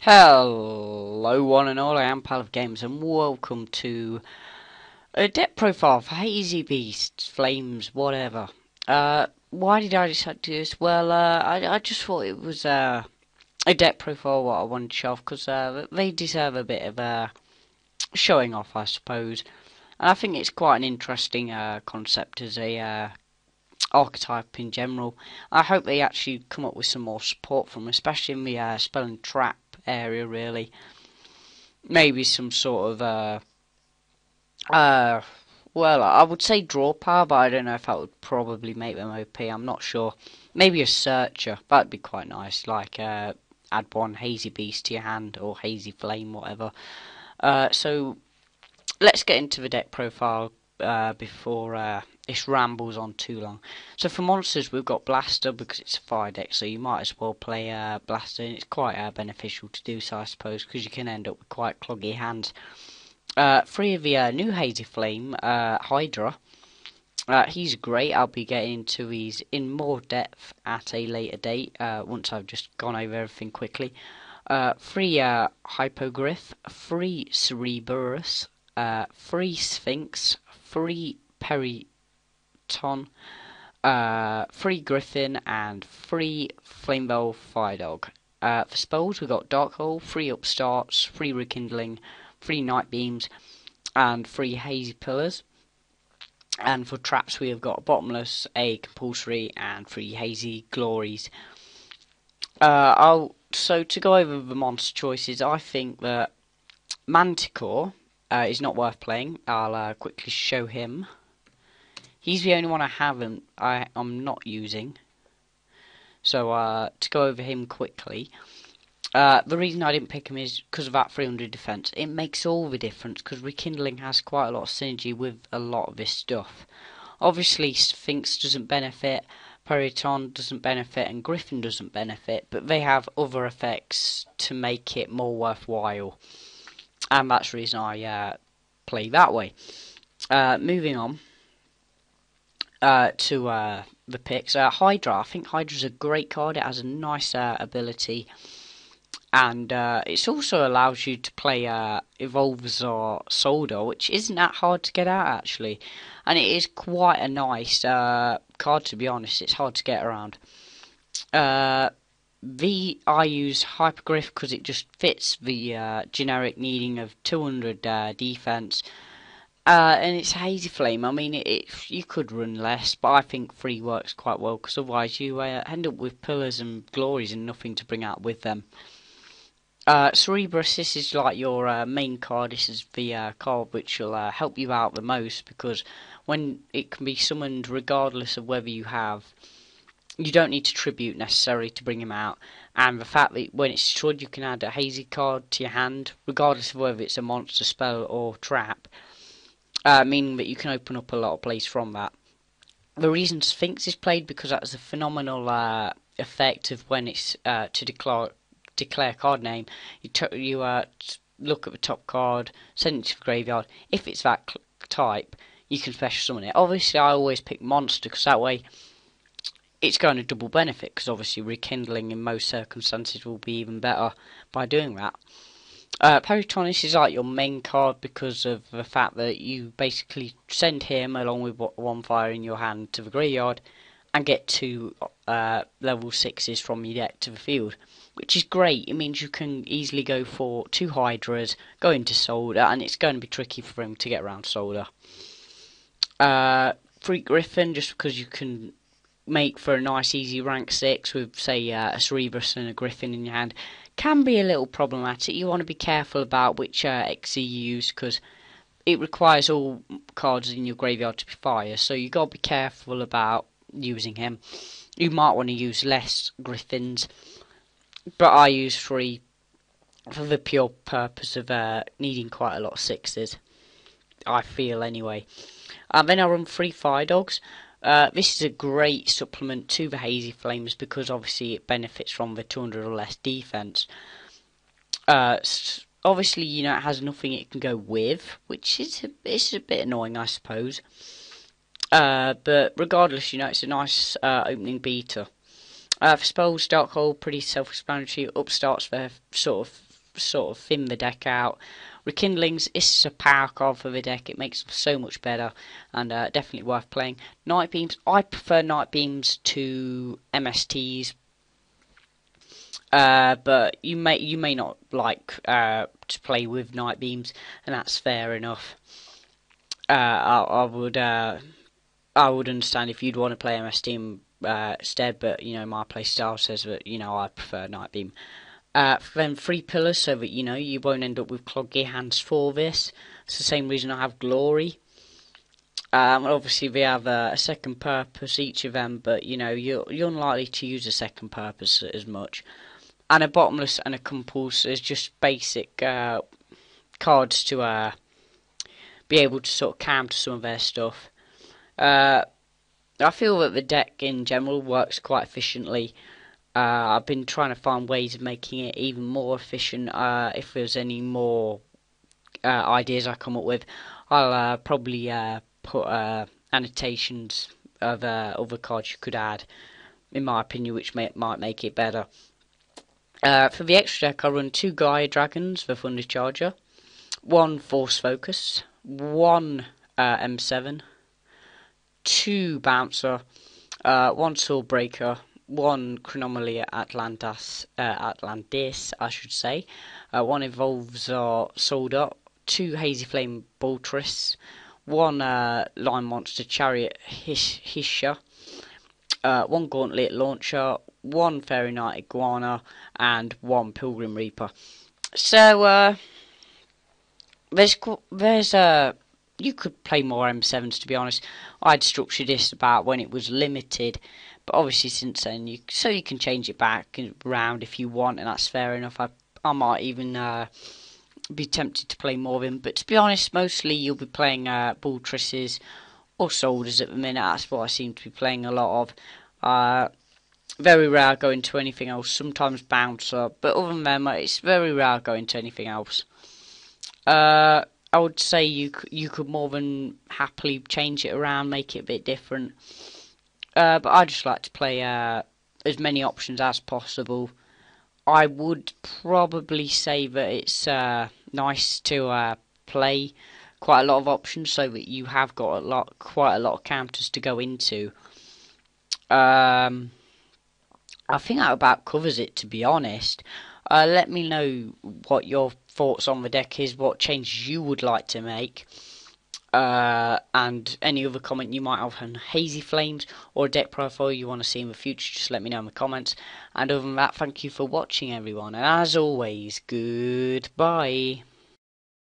Hello one and all, I am Pal of Games and welcome to a deck profile for Hazy Beasts, Flames, whatever. Why did I decide to do this? Well, I just thought it was a deck profile what I wanted to show off because they deserve a bit of showing off, I suppose. And I think it's quite an interesting concept as a archetype in general. I hope they actually come up with some more support from, especially in the spell and trap area, really. Maybe some sort of well, I would say draw power, but I don't know if that would probably make them OP. I'm not sure. Maybe a searcher, that'd be quite nice. Like add one Hazy Beast to your hand or Hazy Flame, whatever. So let's get into the deck profile before this rambles on too long. So for monsters, we've got Blaster because it's a fire deck, so you might as well play Blaster, and it's quite beneficial to do so, I suppose, because you can end up with quite cloggy hands. Three of the new Hazy Flame, Hydra. He's great. I'll be getting into these in more depth at a later date, once I've just gone over everything quickly. Three Hypogryph, three Cerberus, three Sphinx, three Periton, three Griffin, and three Flamebell Fire Dog. For spells, we've got Dark Hole, three Upstarts, three Rekindling, three Night Beams, and three Hazy Pillars. And for traps, we have got Bottomless, a Compulsory, and three Hazy Glories. So to go over the monster choices, I think that Manticore is not worth playing. I'll quickly show him. He's the only one I'm not using. So to go over him quickly, the reason I didn't pick him is because of that 300 defense. It makes all the difference because Rekindling has quite a lot of synergy with a lot of this stuff. Obviously, Sphinx doesn't benefit, Periton doesn't benefit, and Griffin doesn't benefit, but they have other effects to make it more worthwhile. And that's the reason I play that way. Moving on to the picks. Hydra. I think Hydra's a great card. It has a nice ability. And it also allows you to play Evolves or Soldier, which isn't that hard to get out, actually. And it is quite a nice card, to be honest. It's hard to get around. I use Hypergriff because it just fits the generic needing of 200 defense. And it's Hazy Flame. I mean, you could run less, but I think 3 works quite well, because otherwise you end up with Pillars and Glories and nothing to bring out with them. Cerberus, this is like your main card. This is the card which will help you out the most, because when it can be summoned regardless of whether you don't need to tribute necessarily to bring him out, and the fact that when it's destroyed you can add a hazy card to your hand regardless of whether it's a monster, spell or trap, meaning that you can open up a lot of plays from that. The reason Sphinx is played because that has a phenomenal effect of when it's to declare card name. You look at the top card, send it to the graveyard. If it's that type, you can special summon it. Obviously, I always pick monster because that way it's going to double benefit. Because obviously, Rekindling in most circumstances will be even better by doing that. Peritonus is like your main card because of the fact that you basically send him along with one fire in your hand to the graveyard and get 2 level 6s from your deck to the field, which is great. It means you can easily go for 2 Hydras, go into Soldier, and it's going to be tricky for him to get around Soldier. 3 Griffin, just because you can make for a nice easy rank 6 with, say, a Cerberus and a Griffin in your hand, can be a little problematic. You want to be careful about which XE you use, because it requires all cards in your graveyard to be fire, so you got to be careful about using him. You might want to use less Griffins, but I use 3 for the pure purpose of needing quite a lot of 6s, I feel anyway. Then I run 3 Fire Dogs. This is a great supplement to the Hazy Flames because obviously it benefits from the 200 or less defense. Obviously, it has nothing it can go with, which is a bit annoying, I suppose. But regardless, it's a nice opening beater. For spells, Dark Hole, pretty self-explanatory. Upstarts, they're sort of sort of thin the deck out. Rekindlings is a power card for the deck. It makes it so much better, and definitely worth playing. Night Beams, I prefer Night Beams to MSTs, but you may not like to play with Night Beams, and that's fair enough. I would understand if you'd want to play MST instead, but my play style says that I prefer Night Beam. Then 3 pillars, so that you won't end up with cloggy hands for this. It's the same reason I have Glory. Obviously they have a second purpose each of them, but you're unlikely to use a second purpose as much. And a Bottomless and a Compulse is just basic cards to be able to sort of counter some of their stuff. I feel that the deck in general works quite efficiently. I've been trying to find ways of making it even more efficient. If there's any more ideas I come up with, I'll probably put annotations of other cards you could add, in my opinion, which might make it better. For the extra deck, I run 2 Gaia Dragons, the Thunder Charger, 1 Force Focus, 1 M7, 2 Bouncer, 1 Sword Breaker, 1 Chronomaly Atlantis, I should say. 1 Evolves Soldier, 2 Hazy Flame Boltress, 1 Line Monster Chariot Hisha, 1 Gauntlet Launcher, 1 Fairy Knight Iguana, and 1 Pilgrim Reaper. So there's you could play more M7s, to be honest. I'd structured this about when it was limited, but obviously since then you can change it back around if you want, and that's fair enough. I might even be tempted to play more of him, but to be honest, mostly you'll be playing Boltresses or Soldiers at the minute. That's what I seem to be playing a lot of. Very rare I go into anything else. Sometimes Bouncer, but other than them, it's very rare I go into anything else. I would say you could more than happily change it around, make it a bit different. But I just like to play as many options as possible. I would probably say that it's nice to play quite a lot of options, so that you have got quite a lot of counters to go into. I think that about covers it, to be honest. Let me know what your thoughts on the deck is, what changes you would like to make, and any other comment you might have on Hazy Flames or a deck profile you want to see in the future. Just let me know in the comments. And other than that, thank you for watching, everyone, and as always, goodbye.